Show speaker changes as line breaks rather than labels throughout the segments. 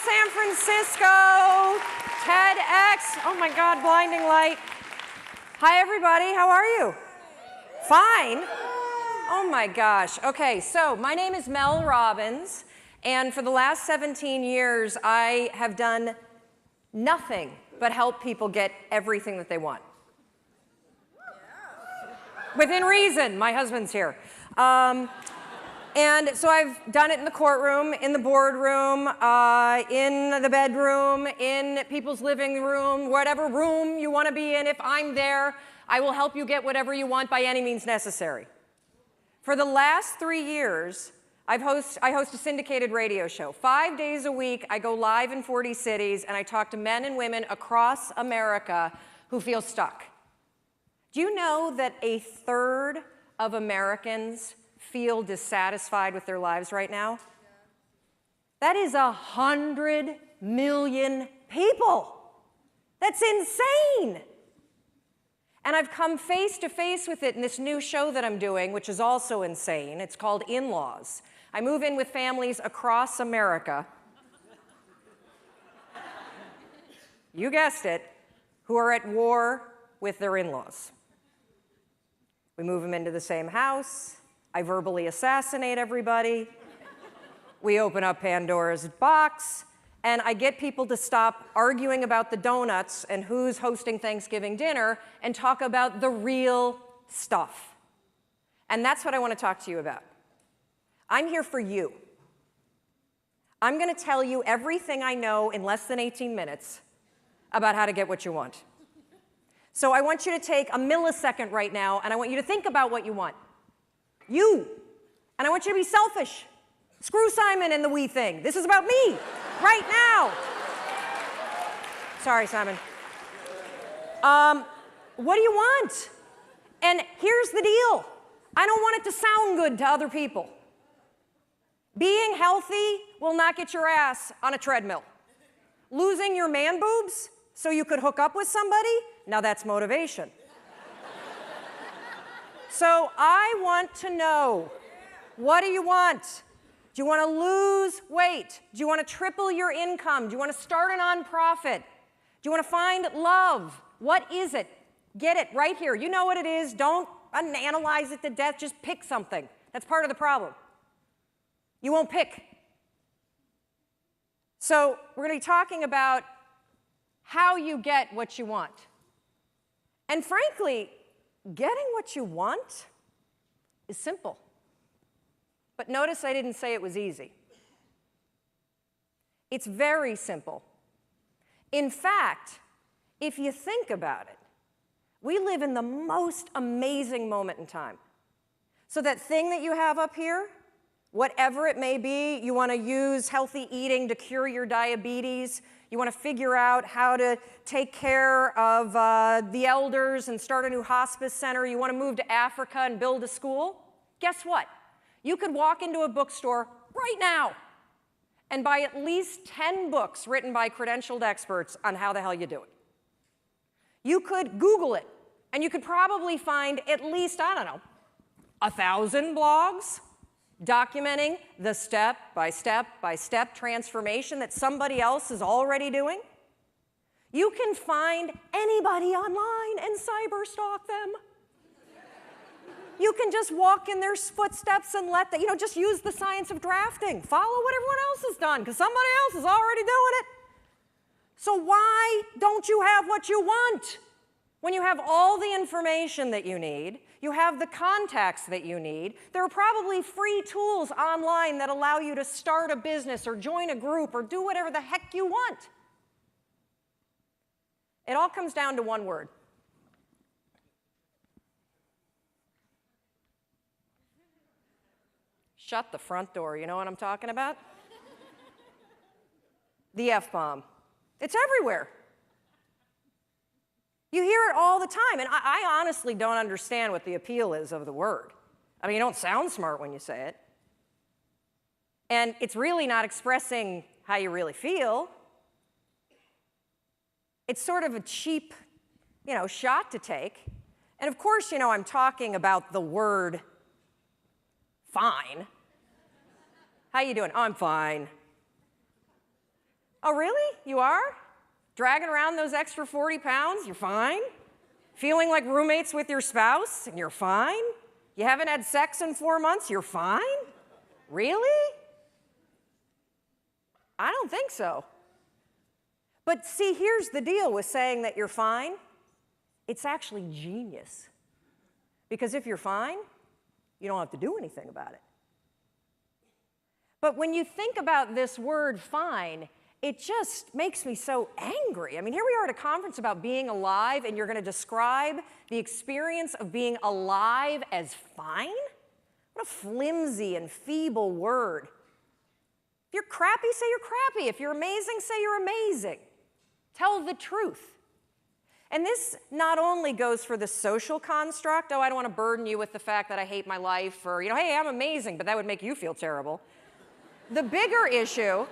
San Francisco, TEDx. Oh my God, blinding light. Hi everybody, how are you? Fine? Oh my gosh. Okay, so my name is Mel Robbins, and for the last 17 years, I have done nothing but help people get everything that they want. Within reason, my husband's here. And so I've done it in the courtroom, in the boardroom, in the bedroom, in people's living room, whatever room you want to be in. If I'm there, I will help you get whatever you want by any means necessary. For the last 3 years, I host a syndicated radio show. 5 days a week, I go live in 40 cities, and I talk to men and women across America who feel stuck. Do you know that a third of Americans feel dissatisfied with their lives right now? That is 100 million people. That's insane. And I've come face to face with it in this new show that I'm doing, which is also insane. It's called In-Laws. I move in with families across America. You guessed it, who are at war with their in-laws. We move them into the same house. I verbally assassinate everybody. We open up Pandora's box, and I get people to stop arguing about the donuts and who's hosting Thanksgiving dinner and talk about the real stuff. And that's what I want to talk to you about. I'm here for you. I'm going to tell you everything I know in less than 18 minutes about how to get what you want. So I want you to take a millisecond right now, and I want you to think about what you want. You. And I want you to be selfish. Screw Simon and the we thing. This is about me, right now. Sorry, Simon. What do you want? And here's the deal. I don't want it to sound good to other people. Being healthy will not get your ass on a treadmill. Losing your man boobs so you could hook up with somebody, now that's motivation. So I want to know, what do you want? Do you want to lose weight? Do you want to triple your income? Do you want to start a nonprofit? Do you want to find love? What is it? Get it right here. You know what it is. Don't analyze it to death. Just pick something. That's part of the problem. You won't pick. So we're going to be talking about how you get what you want. And frankly, getting what you want is simple. But notice I didn't say it was easy. It's very simple. In fact, if you think about it, we live in the most amazing moment in time. So that thing that you have up here, whatever it may be, you want to use healthy eating to cure your diabetes, you want to figure out how to take care of the elders and start a new hospice center, you want to move to Africa and build a school, guess what? You could walk into a bookstore right now and buy at least 10 books written by credentialed experts on how the hell you do it. You could Google it, and you could probably find at least, I don't know, 1,000 blogs documenting the step-by-step transformation that somebody else is already doing. You can find anybody online and cyberstalk them. You can just walk in their footsteps and let them, just use the science of drafting. Follow what everyone else has done, because somebody else is already doing it. So why don't you have what you want? When you have all the information that you need, you have the contacts that you need, there are probably free tools online that allow you to start a business or join a group or do whatever the heck you want. It all comes down to one word. Shut the front door. You know what I'm talking about? The F-bomb. It's everywhere. You hear it all the time, and I honestly don't understand what the appeal is of the word. I mean, you don't sound smart when you say it. And it's really not expressing how you really feel. It's sort of a cheap, shot to take. And of course, I'm talking about the word fine. How you doing? Oh, I'm fine. Oh, really? You are? Dragging around those extra 40 pounds? You're fine? Feeling like roommates with your spouse? And you're fine? You haven't had sex in 4 months? You're fine? Really? I don't think so. But see, here's the deal with saying that you're fine. It's actually genius. Because if you're fine, you don't have to do anything about it. But when you think about this word fine, it just makes me so angry. I mean, here we are at a conference about being alive, and you're going to describe the experience of being alive as fine? What a flimsy and feeble word. If you're crappy, say you're crappy. If you're amazing, say you're amazing. Tell the truth. And this not only goes for the social construct, oh, I don't want to burden you with the fact that I hate my life, or, hey, I'm amazing, but that would make you feel terrible. The bigger issue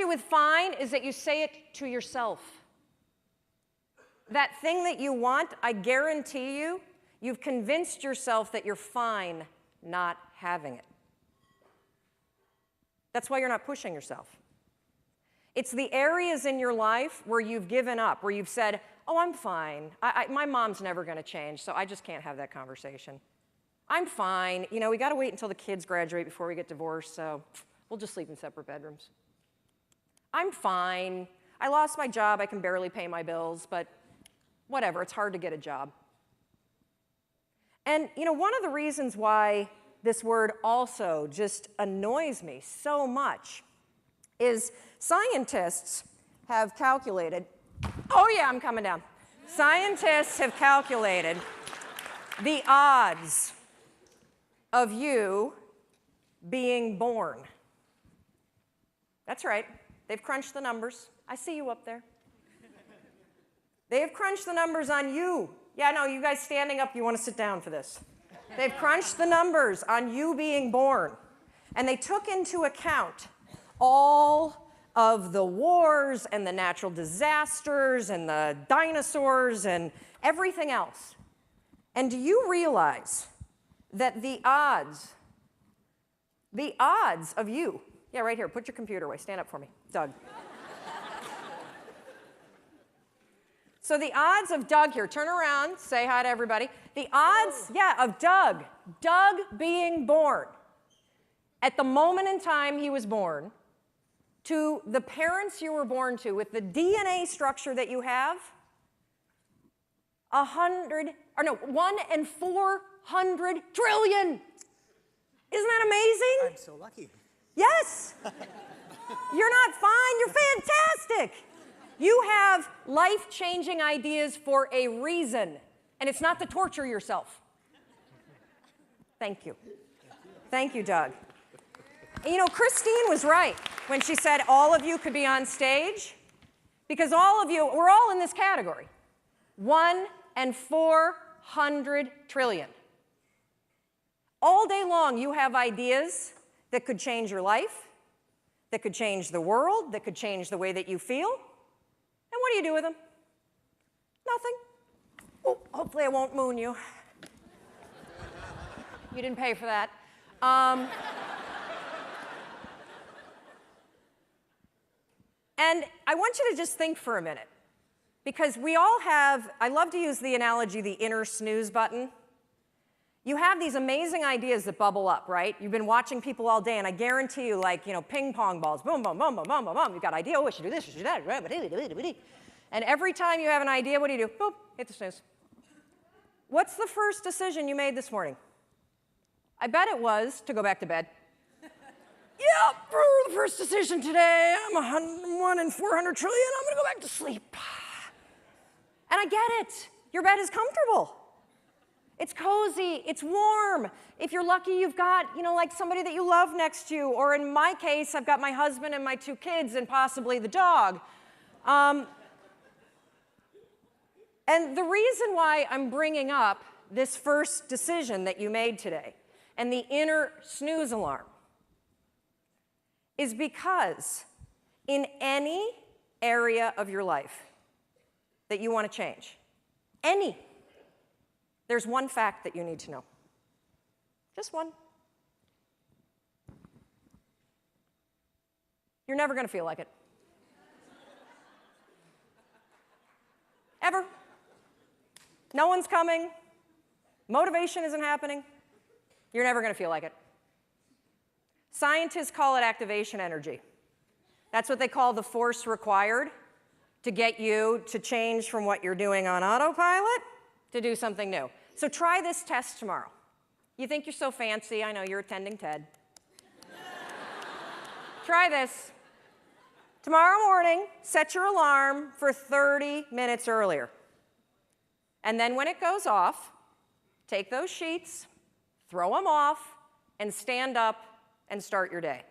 with fine is that you say it to yourself. That thing that you want, I guarantee you, you've convinced yourself that you're fine not having it. That's why you're not pushing yourself. It's the areas in your life where you've given up, where you've said, oh, I'm fine. My mom's never going to change, so I just can't have that conversation. I'm fine. We got to wait until the kids graduate before we get divorced, so we'll just sleep in separate bedrooms. I'm fine. I lost my job. I can barely pay my bills, but whatever. It's hard to get a job. And, one of the reasons why this word also just annoys me so much is scientists have calculated, oh yeah, I'm coming down. Scientists have calculated the odds of you being born. That's right. They've crunched the numbers. I see you up there. They've crunched the numbers on you. Yeah, no, you guys standing up, you want to sit down for this. They've crunched the numbers on you being born. And they took into account all of the wars and the natural disasters and the dinosaurs and everything else. And do you realize that the odds of you, yeah, right here, put your computer away, stand up for me, Doug. So the odds of Doug here, turn around, say hi to everybody. The odds, of Doug being born at the moment in time he was born to the parents you were born to with the DNA structure that you have, 1 in 400 trillion. Isn't that amazing?
I'm so lucky.
Yes. You're not fine, you're fantastic. You have life-changing ideas for a reason, and it's not to torture yourself. Thank you. Thank you, Doug. And Christine was right when she said all of you could be on stage, because all of you, we're all in this category. 1 in 400 trillion. All day long, you have ideas that could change your life, that could change the world, that could change the way that you feel. And what do you do with them? Nothing. Oh, hopefully I won't moon you. You didn't pay for that. And I want you to just think for a minute, because we all have, I love to use the analogy, the inner snooze button. You have these amazing ideas that bubble up, right? You've been watching people all day, and I guarantee you, ping pong balls, boom, boom, boom, boom, boom, boom, boom. You've got an idea, oh, I should do this, I should do that. And every time you have an idea, what do? Boop, hit the snooze. What's the first decision you made this morning? I bet it was to go back to bed. Yep, the first decision today, I'm 1 in 400 trillion, I'm gonna go back to sleep. And I get it. Your bed is comfortable. It's cozy, it's warm. If you're lucky, you've got, somebody that you love next to you. Or in my case, I've got my husband and my 2 kids and possibly the dog. And the reason why I'm bringing up this first decision that you made today and the inner snooze alarm is because in any area of your life that you want to change, there's one fact that you need to know. Just one. You're never going to feel like it. Ever. No one's coming. Motivation isn't happening. You're never going to feel like it. Scientists call it activation energy. That's what they call the force required to get you to change from what you're doing on autopilot to do something new. So try this test tomorrow. You think you're so fancy. I know you're attending TED. Try this. Tomorrow morning, set your alarm for 30 minutes earlier. And then when it goes off, take those sheets, throw them off, and stand up and start your day.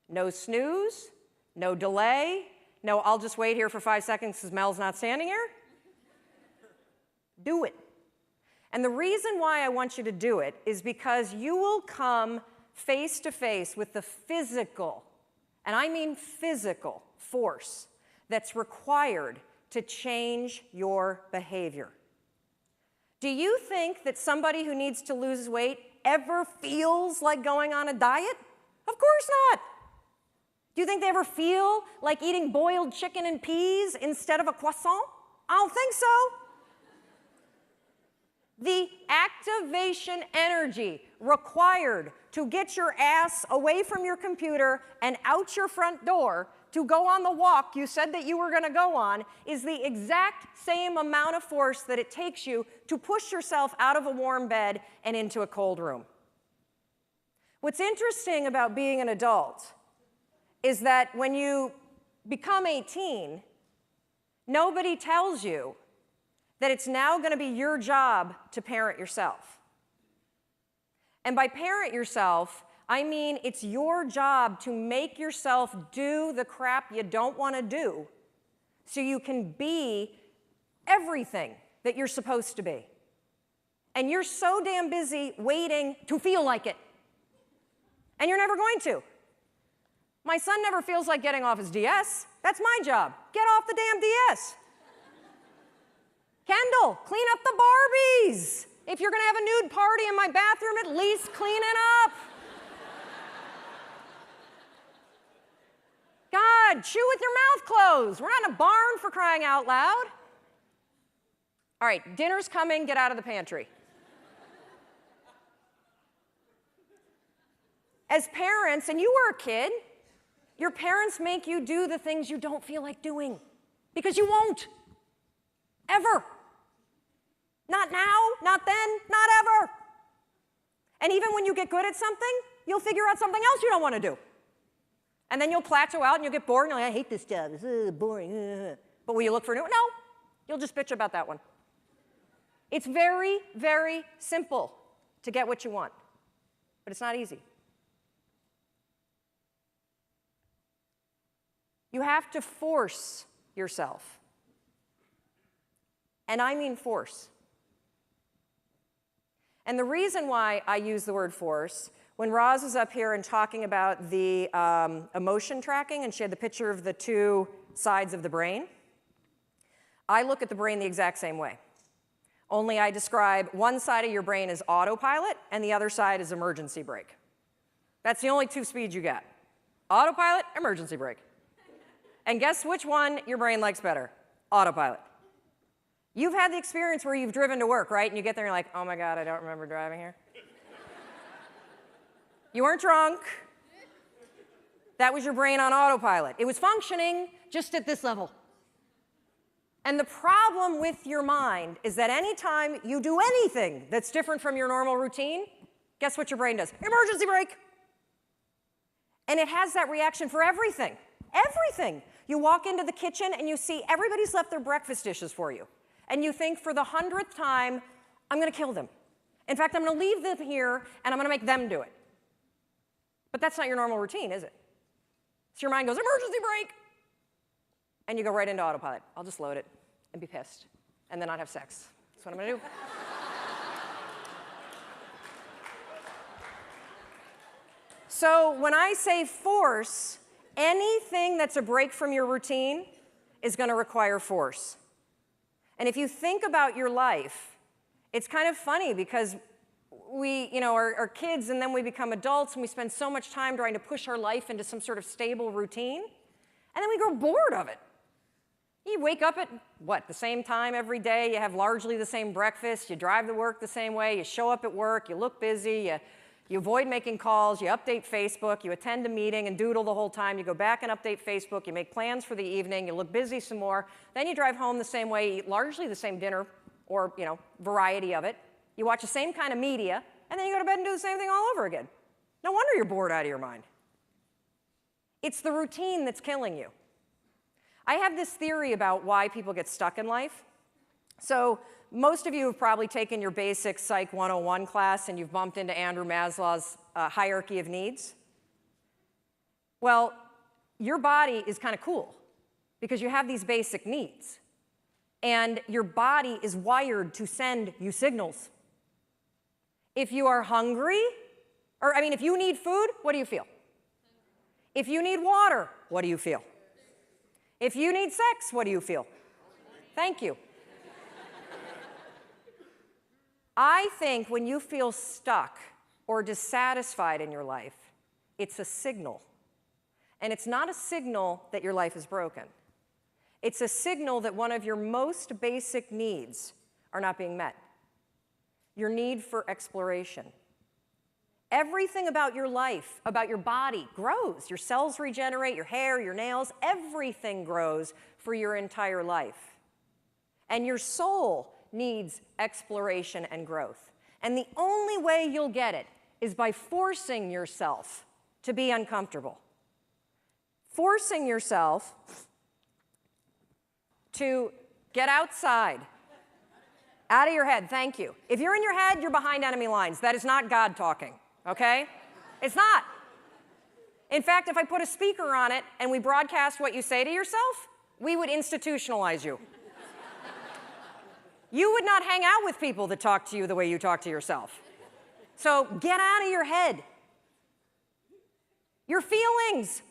No snooze, no delay, no I'll just wait here for 5 seconds because Mel's not standing here. Do it. And the reason why I want you to do it is because you will come face to face with the physical, and I mean physical, force that's required to change your behavior. Do you think that somebody who needs to lose weight ever feels like going on a diet? Of course not. Do you think they ever feel like eating boiled chicken and peas instead of a croissant? I don't think so. The activation energy required to get your ass away from your computer and out your front door to go on the walk you said that you were going to go on is the exact same amount of force that it takes you to push yourself out of a warm bed and into a cold room. What's interesting about being an adult is that when you become 18, nobody tells you that it's now going to be your job to parent yourself. And by parent yourself, I mean it's your job to make yourself do the crap you don't want to do so you can be everything that you're supposed to be. And you're so damn busy waiting to feel like it. And you're never going to. My son never feels like getting off his DS. That's my job. Get off the damn DS. Kendall, clean up the Barbies. If you're going to have a nude party in my bathroom, at least clean it up. God, chew with your mouth closed. We're not in a barn for crying out loud. All right, dinner's coming. Get out of the pantry. As parents, and you were a kid, your parents make you do the things you don't feel like doing because you won't. Ever. Not now, not then, not ever. And even when you get good at something, you'll figure out something else you don't want to do. And then you'll plateau out and you'll get bored and you're like, I hate this job, it's boring. But will you look for a new one? No, you'll just bitch about that one. It's very, very simple to get what you want, but it's not easy. You have to force yourself. And I mean force. And the reason why I use the word force, when Roz was up here and talking about the emotion tracking, and she had the picture of the two sides of the brain, I look at the brain the exact same way. Only I describe one side of your brain as autopilot, and the other side is emergency brake. That's the only two speeds you get. Autopilot, emergency brake. And guess which one your brain likes better? Autopilot. You've had the experience where you've driven to work, right? And you get there and you're like, oh my God, I don't remember driving here. You weren't drunk. That was your brain on autopilot. It was functioning just at this level. And the problem with your mind is that anytime you do anything that's different from your normal routine, guess what your brain does? Emergency brake. And it has that reaction for everything. Everything. You walk into the kitchen and you see everybody's left their breakfast dishes for you. And you think for the 100th time, I'm going to kill them. In fact, I'm going to leave them here and I'm going to make them do it. But that's not your normal routine, is it? So your mind goes, emergency brake. And you go right into autopilot. I'll just load it and be pissed and then not have sex. That's what I'm going to do. So when I say force, anything that's a break from your routine is going to require force. And if you think about your life, it's kind of funny because we are kids, and then we become adults, and we spend so much time trying to push our life into some sort of stable routine, and then we grow bored of it. You wake up at, the same time every day, you have largely the same breakfast, you drive to work the same way, you show up at work, you look busy, you avoid making calls, you update Facebook, you attend a meeting and doodle the whole time, you go back and update Facebook, you make plans for the evening, you look busy some more, then you drive home the same way, eat largely the same dinner, or variety of it. You watch the same kind of media, and then you go to bed and do the same thing all over again. No wonder you're bored out of your mind. It's the routine that's killing you. I have this theory about why people get stuck in life. So most of you have probably taken your basic Psych 101 class, and you've bumped into Andrew Maslow's hierarchy of needs. Well, your body is kind of cool because you have these basic needs. And your body is wired to send you signals. If you are hungry, if you need food, what do you feel? If you need water, what do you feel? If you need sex, what do you feel? Thank you. I think when you feel stuck or dissatisfied in your life, it's a signal. And it's not a signal that your life is broken. It's a signal that one of your most basic needs are not being met. Your need for exploration. Everything about your life, about your body, grows. Your cells regenerate, your hair, your nails, everything grows for your entire life. And your soul needs exploration and growth. And the only way you'll get it is by forcing yourself to be uncomfortable. Forcing yourself to get outside. Out of your head, thank you. If you're in your head, you're behind enemy lines. That is not God talking, okay? It's not. In fact, if I put a speaker on it and we broadcast what you say to yourself, we would institutionalize you. You would not hang out with people that talk to you the way you talk to yourself. So get out of your head. Your feelings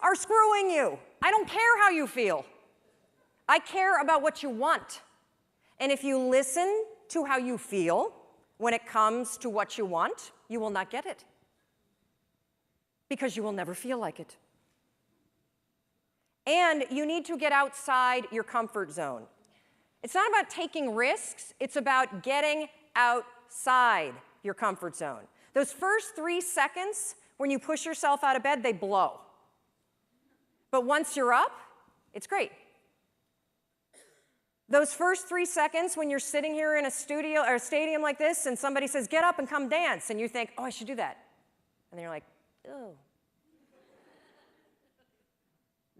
are screwing you. I don't care how you feel. I care about what you want. And if you listen to how you feel when it comes to what you want, you will not get it. Because you will never feel like it. And you need to get outside your comfort zone. It's not about taking risks, it's about getting outside your comfort zone. Those first 3 seconds when you push yourself out of bed, they blow. But once you're up, it's great. Those first 3 seconds when you're sitting here in a studio or a stadium like this and somebody says, get up and come dance, and you think, oh, I should do that. And then you're like, oh.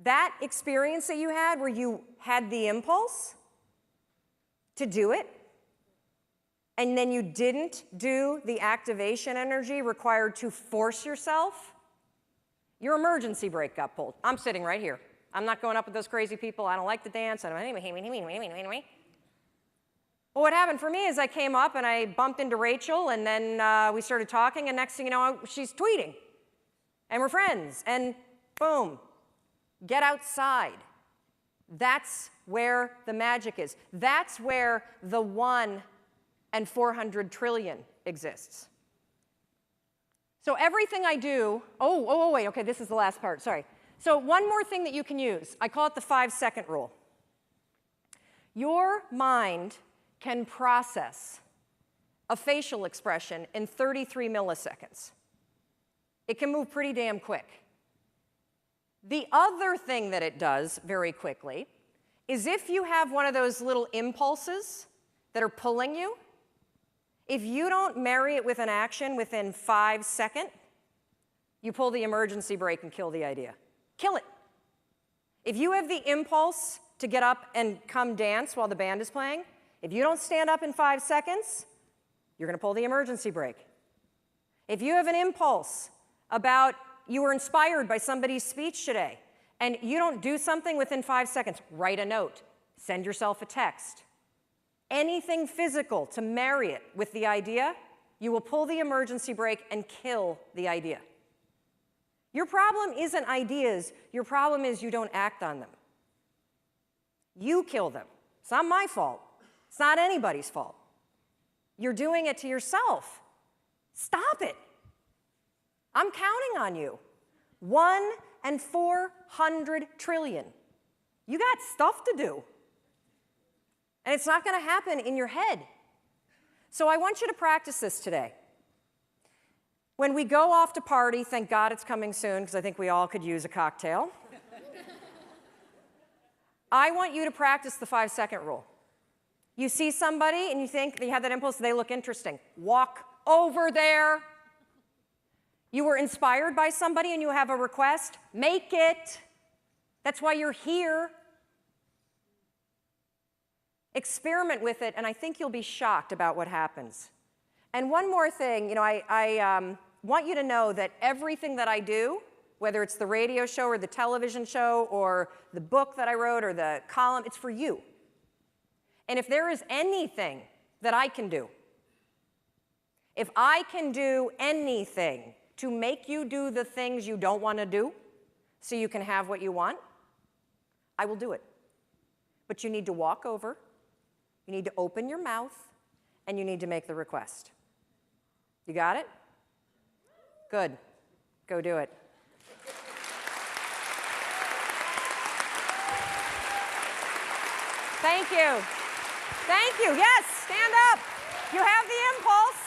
That experience that you had where you had the impulse to do it, and then you didn't do the activation energy required to force yourself, your emergency brake got pulled. I'm sitting right here. I'm not going up with those crazy people. I don't like to dance. But what happened for me is I came up and I bumped into Rachel, and then we started talking, and next thing you know, she's tweeting. And we're friends, and boom, get outside. That's where the magic is. That's where the 1 in 400 trillion exists. So everything I do, wait, okay, this is the last part, sorry. So one more thing that you can use, I call it the 5-second rule. Your mind can process a facial expression in 33 milliseconds. It can move pretty damn quick. The other thing that it does very quickly is if you have one of those little impulses that are pulling you, if you don't marry it with an action within 5 seconds, you pull the emergency brake and kill the idea. Kill it. If you have the impulse to get up and come dance while the band is playing, if you don't stand up in 5 seconds, you're going to pull the emergency brake. If you have an impulse about you were inspired by somebody's speech today, and you don't do something within 5 seconds, write a note, send yourself a text. Anything physical to marry it with the idea, you will pull the emergency brake and kill the idea. Your problem isn't ideas, your problem is you don't act on them. You kill them. It's not my fault. It's not anybody's fault. You're doing it to yourself. Stop it. I'm counting on you. 1 in 400 trillion. You got stuff to do. And it's not going to happen in your head. So I want you to practice this today. When we go off to party, thank God it's coming soon, because I think we all could use a cocktail. I want you to practice the 5-second rule. You see somebody and you think you have that impulse, they look interesting. Walk over there. You were inspired by somebody and you have a request, make it. That's why you're here. Experiment with it, and I think you'll be shocked about what happens. And one more thing, I want you to know that everything that I do, whether it's the radio show or the television show or the book that I wrote or the column, it's for you. And if there is anything that I can do, if I can do anything to make you do the things you don't want to do so you can have what you want, I will do it. But you need to walk over, you need to open your mouth, and you need to make the request. You got it? Good. Go do it. Thank you. Thank you. Yes, stand up. You have the impulse.